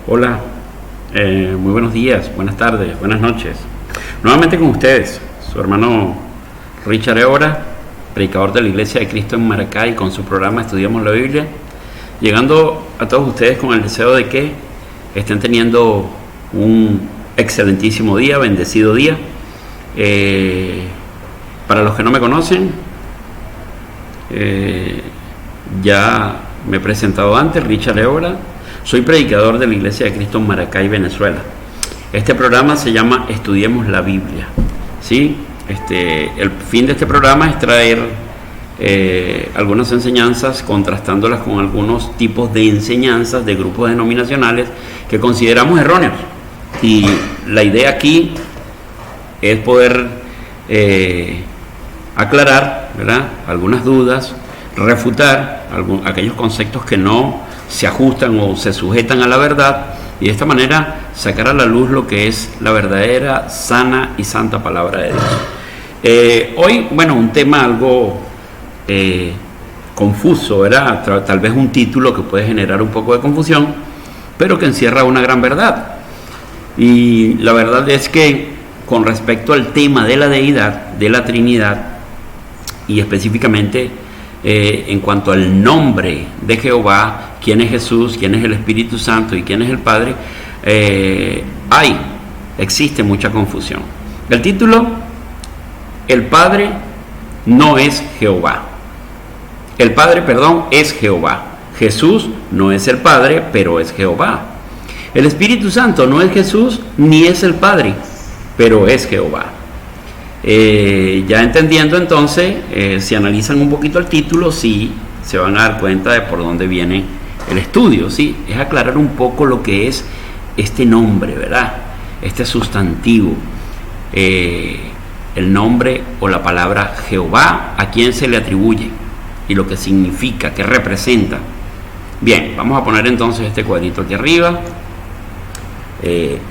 Hola, muy buenos días, buenas tardes, buenas noches. Nuevamente con ustedes, su hermano Richard Eora, predicador de la Iglesia de Cristo en Maracay, con su programa Estudiamos la Biblia, llegando a todos ustedes con el deseo de que estén teniendo un excelentísimo día, bendecido día. Para los que no me conocen, ya me he presentado antes, Richard Eora. Soy predicador de la Iglesia de Cristo en Maracay, Venezuela. Este programa se llama Estudiemos la Biblia, ¿sí? El fin de este programa es traer algunas enseñanzas, contrastándolas con algunos tipos de enseñanzas de grupos denominacionales que consideramos erróneos. Y la idea aquí es poder aclarar, ¿verdad?, algunas dudas, refutar aquellos conceptos que no se ajustan o se sujetan a la verdad, y de esta manera sacar a la luz lo que es la verdadera, sana y santa palabra de Dios. Hoy, un tema algo confuso, ¿verdad? Tal vez un título que puede generar un poco de confusión, pero que encierra una gran verdad. Y la verdad es que con respecto al tema de la deidad, de la Trinidad, y específicamente en cuanto al nombre de Jehová, quién es Jesús, quién es el Espíritu Santo y quién es el Padre, existe mucha confusión. El título: el Padre no es Jehová. El Padre, es Jehová. Jesús no es el Padre, pero es Jehová. El Espíritu Santo no es Jesús ni es el Padre, pero es Jehová. Ya entendiendo entonces, si analizan un poquito el título, sí se van a dar cuenta de por dónde viene el estudio, ¿sí? Es aclarar un poco lo que es este nombre, ¿verdad? Este sustantivo, el nombre o la palabra Jehová, a quién se le atribuye y lo que significa, qué representa. Bien, vamos a poner entonces este cuadrito aquí arriba,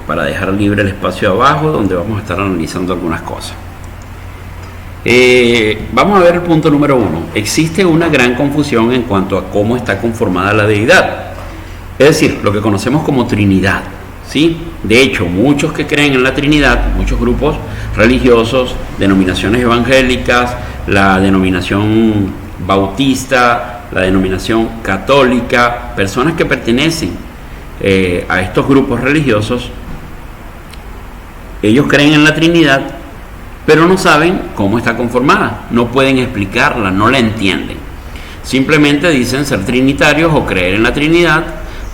para dejar libre el espacio abajo donde vamos a estar analizando algunas cosas. Vamos a ver el punto número 1. Existe una gran confusión en cuanto a cómo está conformada la deidad, es decir, lo que conocemos como Trinidad, ¿sí? De hecho, muchos que creen en la Trinidad, muchos grupos religiosos, denominaciones evangélicas, la denominación bautista, la denominación católica, personas que pertenecen a estos grupos religiosos, ellos creen en la Trinidad, pero no saben cómo está conformada, no pueden explicarla, no la entienden. Simplemente dicen ser trinitarios o creer en la Trinidad,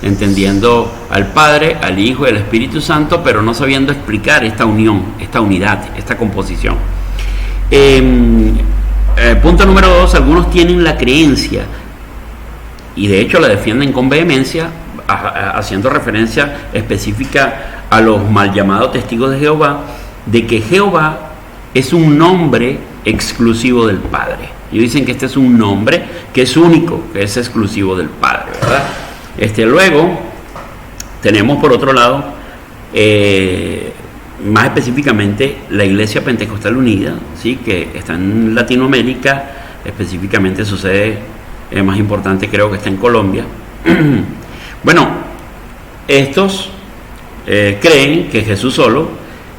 entendiendo al Padre, al Hijo y al Espíritu Santo, pero no sabiendo explicar esta unión, esta unidad, esta composición. Punto número 2, algunos tienen la creencia, y de hecho la defienden con vehemencia, haciendo referencia específica a los mal llamados testigos de Jehová, de que Jehová es un nombre exclusivo del Padre. Ellos dicen que este es un nombre que es único, que es exclusivo del Padre, ¿verdad? Luego tenemos por otro lado, más específicamente, la Iglesia Pentecostal Unida, ¿sí?, que está en Latinoamérica, específicamente su sede más importante creo que está en Colombia. Estos creen que Jesús solo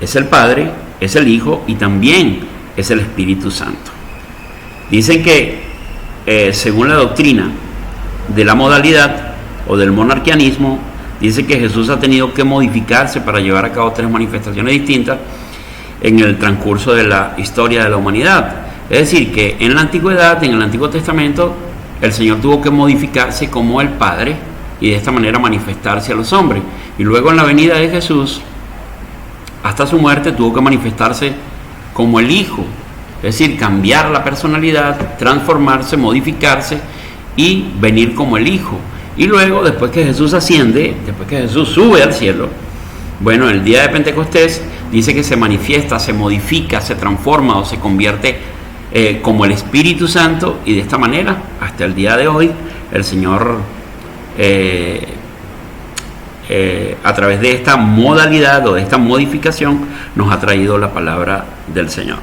es el Padre, es el Hijo y también es el Espíritu Santo. Dicen que según la doctrina de la modalidad o del monarquianismo, dice que Jesús ha tenido que modificarse para llevar a cabo 3 manifestaciones distintas en el transcurso de la historia de la humanidad. Es decir, que en la antigüedad, en el Antiguo Testamento, el Señor tuvo que modificarse como el Padre y de esta manera manifestarse a los hombres. Y luego en la venida de Jesús, hasta su muerte, tuvo que manifestarse como el Hijo, es decir, cambiar la personalidad, transformarse, modificarse y venir como el Hijo. Y luego, después que Jesús asciende, después que Jesús sube al cielo, el día de Pentecostés dice que se manifiesta, se modifica, se transforma o se convierte como el Espíritu Santo, y de esta manera, hasta el día de hoy, el Señor a través de esta modalidad o de esta modificación nos ha traído la palabra del Señor.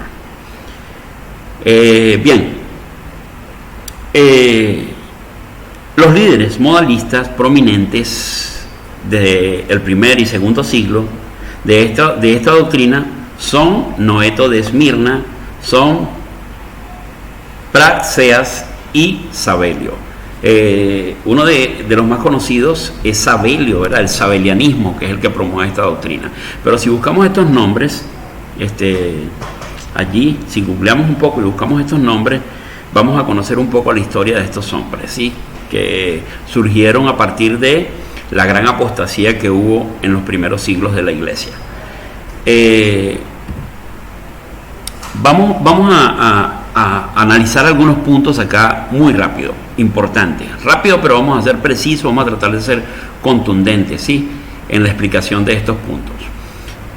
Los líderes modalistas prominentes del primer y segundo siglo de esta doctrina son Noeto de Esmirna, son Praxeas y Sabelio. Uno de los más conocidos es Sabelio, ¿verdad? El sabelianismo, que es el que promueve esta doctrina. Pero si buscamos estos nombres, allí, si googleamos un poco y buscamos estos nombres, vamos a conocer un poco la historia de estos hombres, ¿sí? Que surgieron a partir de la gran apostasía que hubo en los primeros siglos de la iglesia. Vamos a analizar algunos puntos acá muy rápido, importantes. Rápido, pero vamos a ser precisos, vamos a tratar de ser contundentes, ¿sí? En la explicación de estos puntos.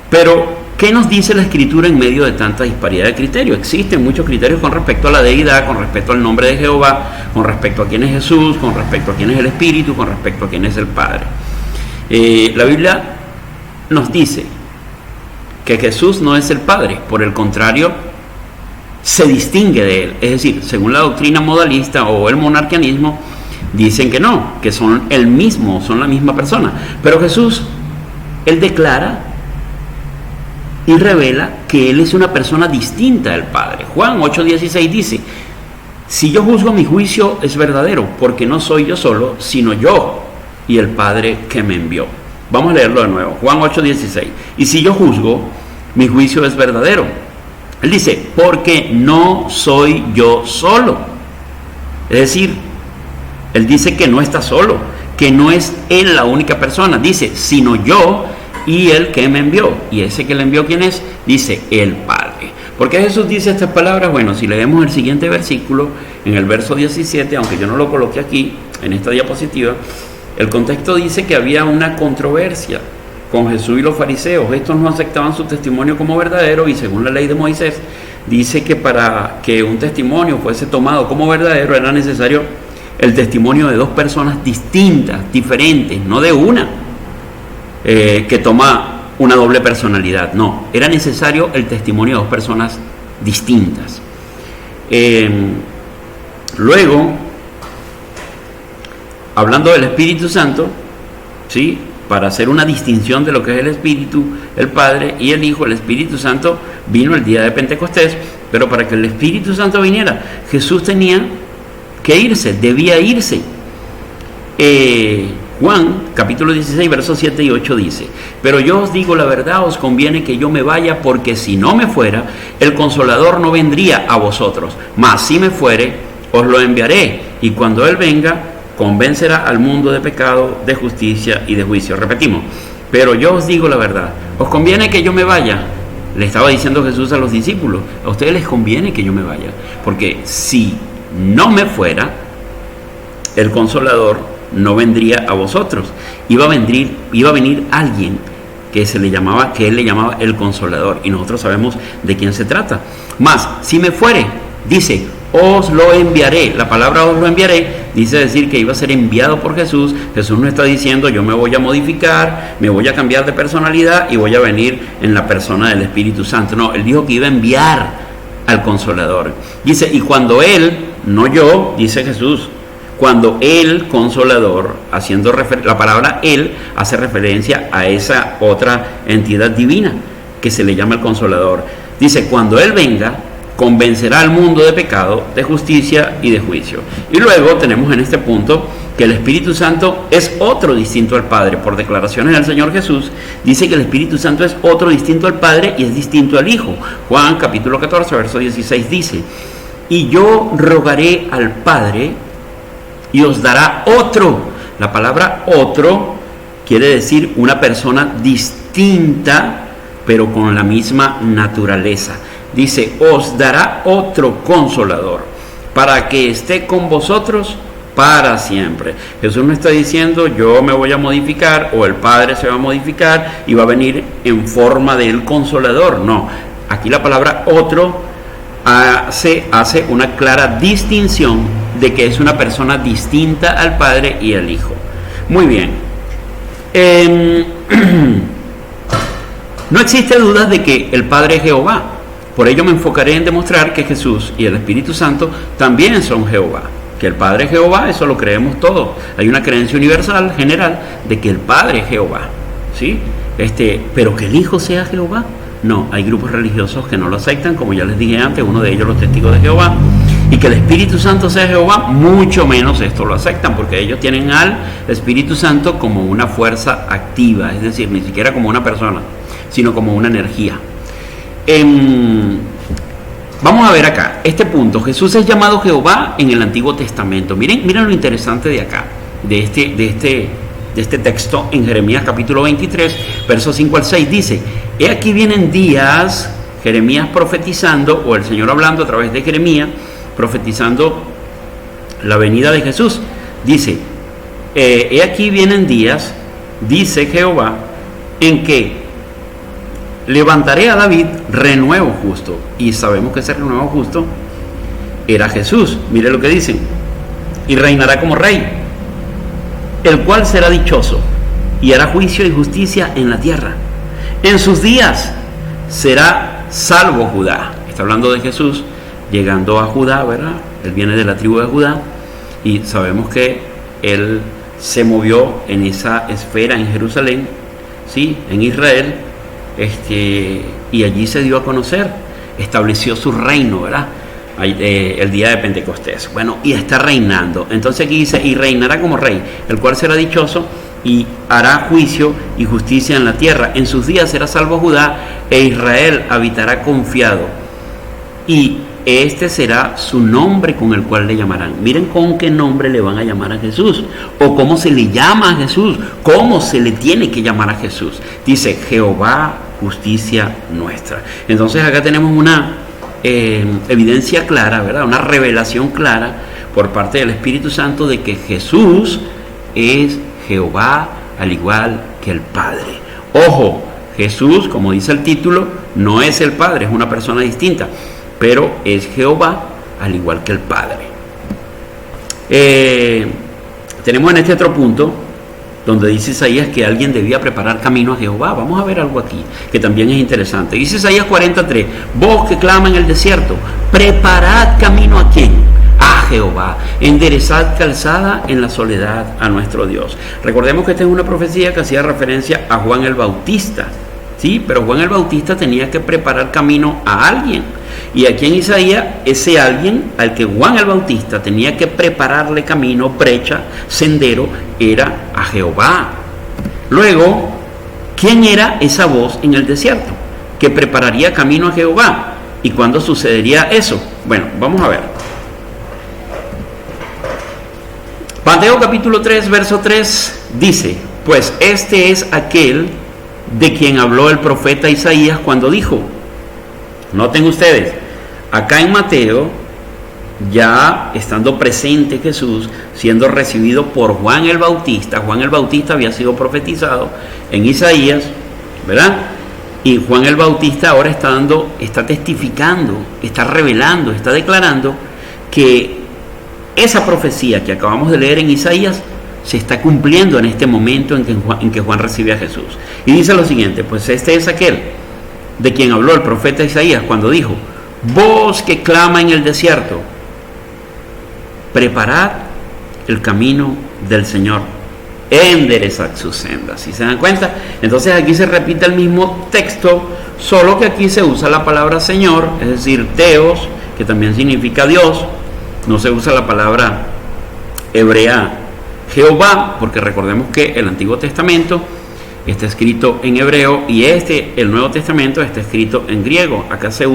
Pero, ¿qué nos dice la Escritura en medio de tanta disparidad de criterios? Existen muchos criterios con respecto a la deidad, con respecto al nombre de Jehová, con respecto a quién es Jesús, con respecto a quién es el Espíritu, con respecto a quién es el Padre. La Biblia nos dice que Jesús no es el Padre, por el contrario, se distingue de él. Es decir, según la doctrina modalista o el monarquianismo, dicen que no, que son el mismo, son la misma persona. Pero Jesús, él declara y revela que él es una persona distinta del Padre. Juan 8:16 dice: si yo juzgo, mi juicio es verdadero, porque no soy yo solo, sino yo y el Padre que me envió. Vamos a leerlo de nuevo, Juan 8:16. Y si yo juzgo, mi juicio es verdadero. Él dice, porque no soy yo solo. Es decir, él dice que no está solo, que no es él la única persona. Dice, sino yo y el que me envió. ¿Y ese que le envió quién es? Dice, el Padre. ¿Por qué Jesús dice estas palabras? Bueno, si leemos el siguiente versículo, en el verso 17, aunque yo no lo coloqué aquí, en esta diapositiva, el contexto dice que había una controversia con Jesús y los fariseos. Estos no aceptaban su testimonio como verdadero, y según la ley de Moisés, dice que para que un testimonio fuese tomado como verdadero era necesario el testimonio de dos personas distintas, diferentes, no de una que toma una doble personalidad. No, era necesario el testimonio de dos personas distintas. Luego, hablando del Espíritu Santo, ¿sí? Para hacer una distinción de lo que es el Espíritu, el Padre y el Hijo, el Espíritu Santo vino el día de Pentecostés, pero para que el Espíritu Santo viniera, Jesús tenía que irse, debía irse. Juan, capítulo 16, versos 7 y 8 dice, pero yo os digo la verdad, os conviene que yo me vaya, porque si no me fuera, el Consolador no vendría a vosotros, mas si me fuere, os lo enviaré, y cuando Él venga, convencerá al mundo de pecado, de justicia y de juicio. Repetimos, pero yo os digo la verdad, os conviene que yo me vaya. Le estaba diciendo Jesús a los discípulos, a ustedes les conviene que yo me vaya, porque si no me fuera, el Consolador no vendría a vosotros. Iba a venir alguien que él le llamaba el Consolador, y nosotros sabemos de quién se trata. Mas, si me fuere, dice, os lo enviaré. La palabra os lo enviaré dice decir que iba a ser enviado por Jesús. Jesús no está diciendo yo me voy a modificar, me voy a cambiar de personalidad y voy a venir en la persona del Espíritu Santo. No, él dijo que iba a enviar al Consolador. Dice, y cuando él, no yo, dice Jesús, cuando el Consolador, haciendo la palabra él hace referencia a esa otra entidad divina que se le llama el Consolador. Dice, cuando él venga, convencerá al mundo de pecado, de justicia y de juicio. Y luego tenemos en este punto que el Espíritu Santo es otro distinto al Padre. Por declaraciones del Señor Jesús, dice que el Espíritu Santo es otro distinto al Padre y es distinto al Hijo. Juan capítulo 14, verso 16 dice, y yo rogaré al Padre y os dará otro. La palabra otro quiere decir una persona distinta, pero con la misma naturaleza. Dice, os dará otro Consolador, para que esté con vosotros para siempre. Jesús no está diciendo, yo me voy a modificar, o el Padre se va a modificar, y va a venir en forma del Consolador. No, aquí la palabra otro hace una clara distinción de que es una persona distinta al Padre y al Hijo. Muy bien. No existe duda de que el Padre es Jehová. Por ello me enfocaré en demostrar que Jesús y el Espíritu Santo también son Jehová. que el Padre es Jehová, eso lo creemos todos. Hay una creencia universal, general, de que el Padre es Jehová, ¿sí? Pero que el Hijo sea Jehová, no. Hay grupos religiosos que no lo aceptan, como ya les dije antes, uno de ellos los testigos de Jehová. Y que el Espíritu Santo sea Jehová, mucho menos esto lo aceptan, porque ellos tienen al Espíritu Santo como una fuerza activa, es decir, ni siquiera como una persona, sino como una energía. Vamos a ver acá, este punto. Jesús es llamado Jehová en el Antiguo Testamento. Miren lo interesante de acá, de este texto en Jeremías capítulo 23, versos 5 al 6, dice: he aquí vienen días, Jeremías profetizando, o el Señor hablando a través de Jeremías, profetizando la venida de Jesús. Dice: he aquí vienen días, dice Jehová, en que levantaré a David renuevo justo. Y sabemos que ese renuevo justo era Jesús. Mire lo que dicen: y reinará como rey, el cual será dichoso, y hará juicio y justicia en la tierra. En sus días será salvo Judá. Está hablando de Jesús llegando a Judá, ¿verdad? Él viene de la tribu de Judá, y sabemos que él se movió en esa esfera en Jerusalén, ¿sí? En Israel, y allí se dio a conocer, estableció su reino, ¿verdad? El día de Pentecostés. Bueno, y está reinando. Entonces aquí dice: y reinará como rey, el cual será dichoso, y hará juicio y justicia en la tierra. En sus días será salvo Judá, e Israel habitará confiado. Y este será su nombre con el cual le llamarán. Miren con qué nombre le van a llamar a Jesús, o cómo se le llama a Jesús, cómo se le tiene que llamar a Jesús. Dice: Jehová, justicia nuestra. Entonces acá tenemos una evidencia clara, ¿verdad? Una revelación clara por parte del Espíritu Santo de que Jesús es Jehová, al igual que el Padre. Ojo, Jesús, como dice el título, no es el Padre, es una persona distinta, pero es Jehová, al igual que el Padre. Tenemos en este otro punto, donde dice Isaías que alguien debía preparar camino a Jehová. Vamos a ver algo aquí, que también es interesante. Dice Isaías 43, voz que clama en el desierto, preparad camino ¿a quién? A Jehová, enderezad calzada en la soledad a nuestro Dios. Recordemos que esta es una profecía que hacía referencia a Juan el Bautista, ¿sí? Pero Juan el Bautista tenía que preparar camino a alguien. Y aquí en Isaías, ese alguien al que Juan el Bautista tenía que prepararle camino, brecha, sendero, era a Jehová. Luego, ¿quién era esa voz en el desierto que prepararía camino a Jehová? ¿Y cuándo sucedería eso? Bueno, vamos a ver. Mateo capítulo 3, verso 3 dice: pues este es aquel de quien habló el profeta Isaías cuando dijo. Noten ustedes, acá en Mateo, ya estando presente Jesús, siendo recibido por Juan el Bautista había sido profetizado en Isaías, ¿verdad? Y Juan el Bautista ahora está testificando, está revelando, está declarando que esa profecía que acabamos de leer en Isaías se está cumpliendo en este momento en que Juan recibe a Jesús. Y dice lo siguiente: pues este es aquel de quien habló el profeta Isaías cuando dijo: voz que clama en el desierto, preparad el camino del Señor, enderezad sus sendas. ¿Sí se dan cuenta? Entonces aquí se repite el mismo texto, solo que aquí se usa la palabra Señor, es decir, Teos, que también significa Dios. No se usa la palabra hebrea Jehová, porque recordemos que el Antiguo Testamento está escrito en hebreo y el Nuevo Testamento está escrito en griego. Acá se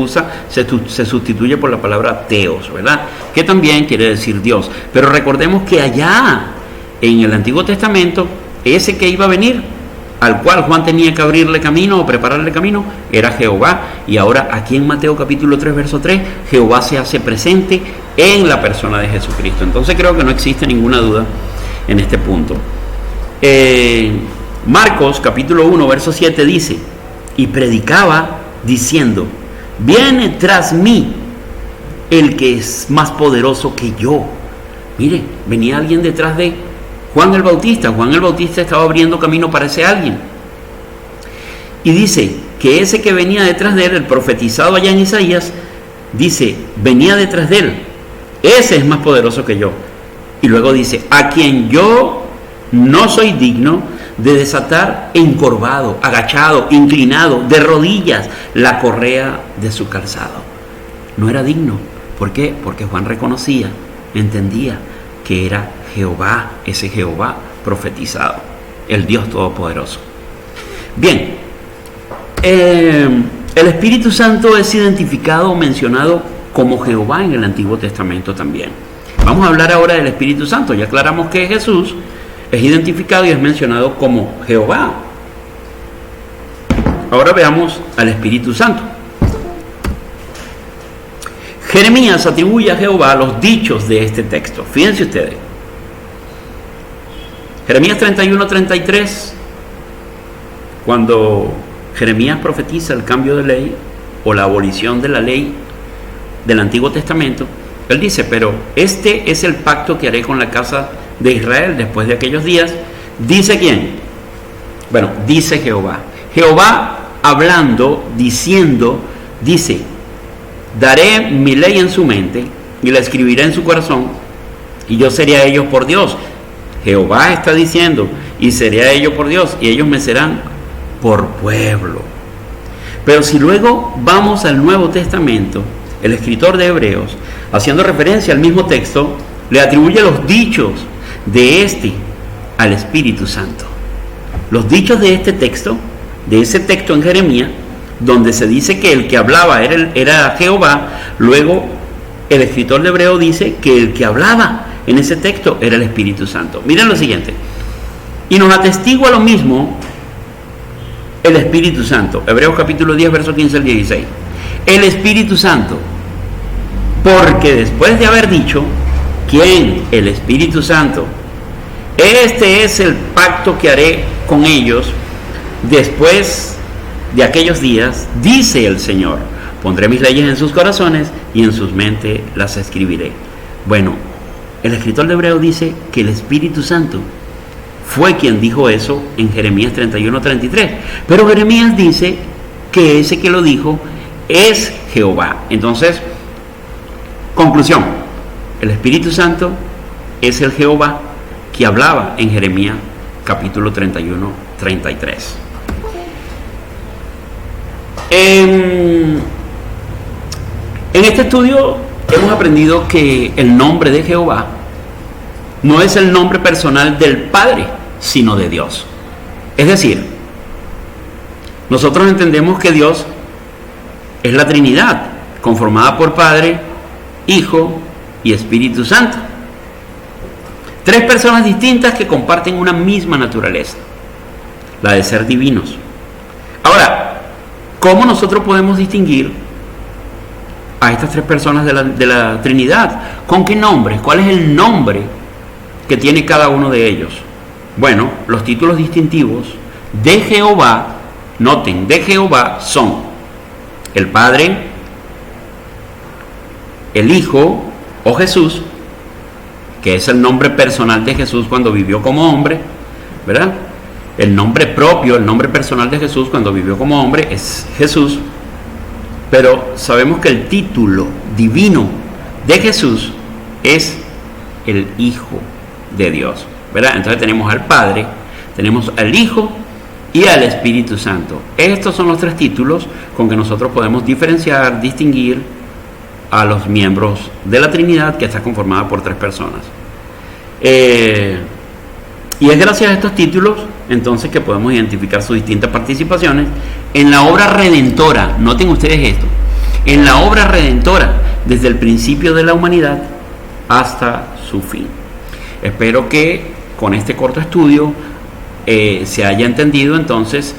sustituye por la palabra Teos, ¿verdad? Que también quiere decir Dios. Pero recordemos que allá en el Antiguo Testamento, ese que iba a venir, al cual Juan tenía que abrirle camino o prepararle camino, era Jehová. Y ahora aquí en Mateo capítulo 3, verso 3, Jehová se hace presente en la persona de Jesucristo. Entonces creo que no existe ninguna duda en este punto. Marcos capítulo 1 verso 7 dice: y predicaba diciendo: viene tras mí el que es más poderoso que yo. Mire, venía alguien detrás de Juan el Bautista. Juan el Bautista estaba abriendo camino para ese alguien. Y dice que ese que venía detrás de él, el profetizado allá en Isaías, dice: venía detrás de él, ese es más poderoso que yo. Y luego dice, a quien yo no soy digno de desatar encorvado, agachado, inclinado, de rodillas, la correa de su calzado. No era digno. ¿Por qué? Porque Juan reconocía, entendía que era Jehová, ese Jehová profetizado, el Dios Todopoderoso. Bien, el Espíritu Santo es identificado o mencionado como Jehová en el Antiguo Testamento también. Vamos a hablar ahora del Espíritu Santo. Ya aclaramos que Jesús es identificado y es mencionado como Jehová. Ahora veamos al Espíritu Santo. Jeremías atribuye a Jehová los dichos de este texto. Fíjense ustedes. Jeremías 31:33, cuando Jeremías profetiza el cambio de ley o la abolición de la ley del Antiguo Testamento, él dice, pero este es el pacto que haré con la casa de Israel después de aquellos días. ¿Dice quién? Bueno, dice Jehová. Jehová hablando, diciendo, dice, daré mi ley en su mente y la escribiré en su corazón y yo seré a ellos por Dios. Jehová está diciendo, y seré a ellos por Dios y ellos me serán por pueblo. Pero si luego vamos al Nuevo Testamento, el escritor de Hebreos, haciendo referencia al mismo texto, le atribuye los dichos de este al Espíritu Santo. Los dichos de este texto, de ese texto en Jeremías, donde se dice que el que hablaba era Jehová, luego el escritor de Hebreos dice que el que hablaba en ese texto era el Espíritu Santo. Miren lo siguiente. Y nos atestigua lo mismo el Espíritu Santo. Hebreos capítulo 10, verso 15 al 16. El Espíritu Santo, porque después de haber dicho, ¿quién? El Espíritu Santo. Este es el pacto que haré con ellos después de aquellos días, dice el Señor. Pondré mis leyes en sus corazones y en sus mentes las escribiré. Bueno, el escritor de Hebreos dice que el Espíritu Santo fue quien dijo eso en Jeremías 31:33. Pero Jeremías dice que ese que lo dijo es Jehová. Entonces, conclusión, el Espíritu Santo es el Jehová que hablaba en Jeremías capítulo 31:33. En este estudio hemos aprendido que el nombre de Jehová no es el nombre personal del Padre, sino de Dios. Es decir, nosotros entendemos que Dios es la Trinidad, conformada por Padre, Hijo y Espíritu Santo. Tres personas distintas que comparten una misma naturaleza, la de ser divinos. Ahora, ¿cómo nosotros podemos distinguir a estas tres personas de la Trinidad? ¿Con qué nombres? ¿Cuál es el nombre que tiene cada uno de ellos? Bueno, los títulos distintivos de Jehová, noten, de Jehová son el Padre, el Hijo o Jesús, que es el nombre personal de Jesús cuando vivió como hombre, ¿verdad? El nombre propio, el nombre personal de Jesús cuando vivió como hombre es Jesús, pero sabemos que el título divino de Jesús es el Hijo de Dios, ¿verdad? Entonces tenemos al Padre, tenemos al Hijo y al Espíritu Santo. Estos son los tres títulos con que nosotros podemos diferenciar, distinguir a los miembros de la Trinidad, que está conformada por tres personas. Y es gracias a estos títulos entonces que podemos identificar sus distintas participaciones en la obra redentora. Noten ustedes esto, en la obra redentora desde el principio de la humanidad hasta su fin. Espero que con este corto estudio se haya entendido entonces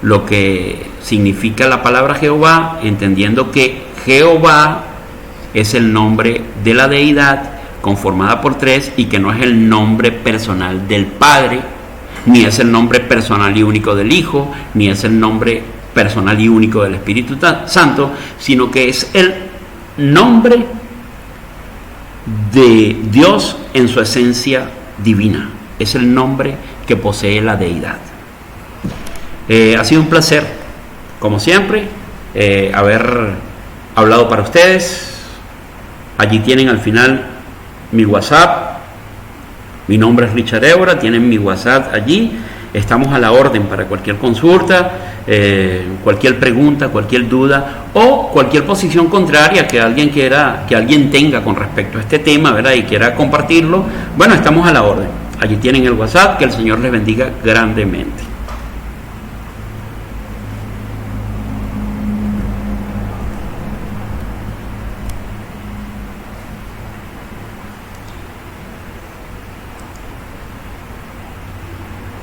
lo que significa la palabra Jehová, entendiendo que Jehová es el nombre de la deidad conformada por tres y que no es el nombre personal del Padre, ni es el nombre personal y único del Hijo, ni es el nombre personal y único del Espíritu Santo, sino que es el nombre de Dios en su esencia divina. Es el nombre que posee la deidad. Ha sido un placer, como siempre, haber hablado para ustedes. Allí tienen al final mi WhatsApp, Mi nombre es Richard Évora, tienen mi WhatsApp allí. Estamos a la orden para cualquier consulta, cualquier pregunta, cualquier duda o cualquier posición contraria que alguien tenga con respecto a este tema, ¿verdad? Y quiera compartirlo. Bueno, estamos a la orden. Allí tienen el WhatsApp. Que el Señor les bendiga grandemente.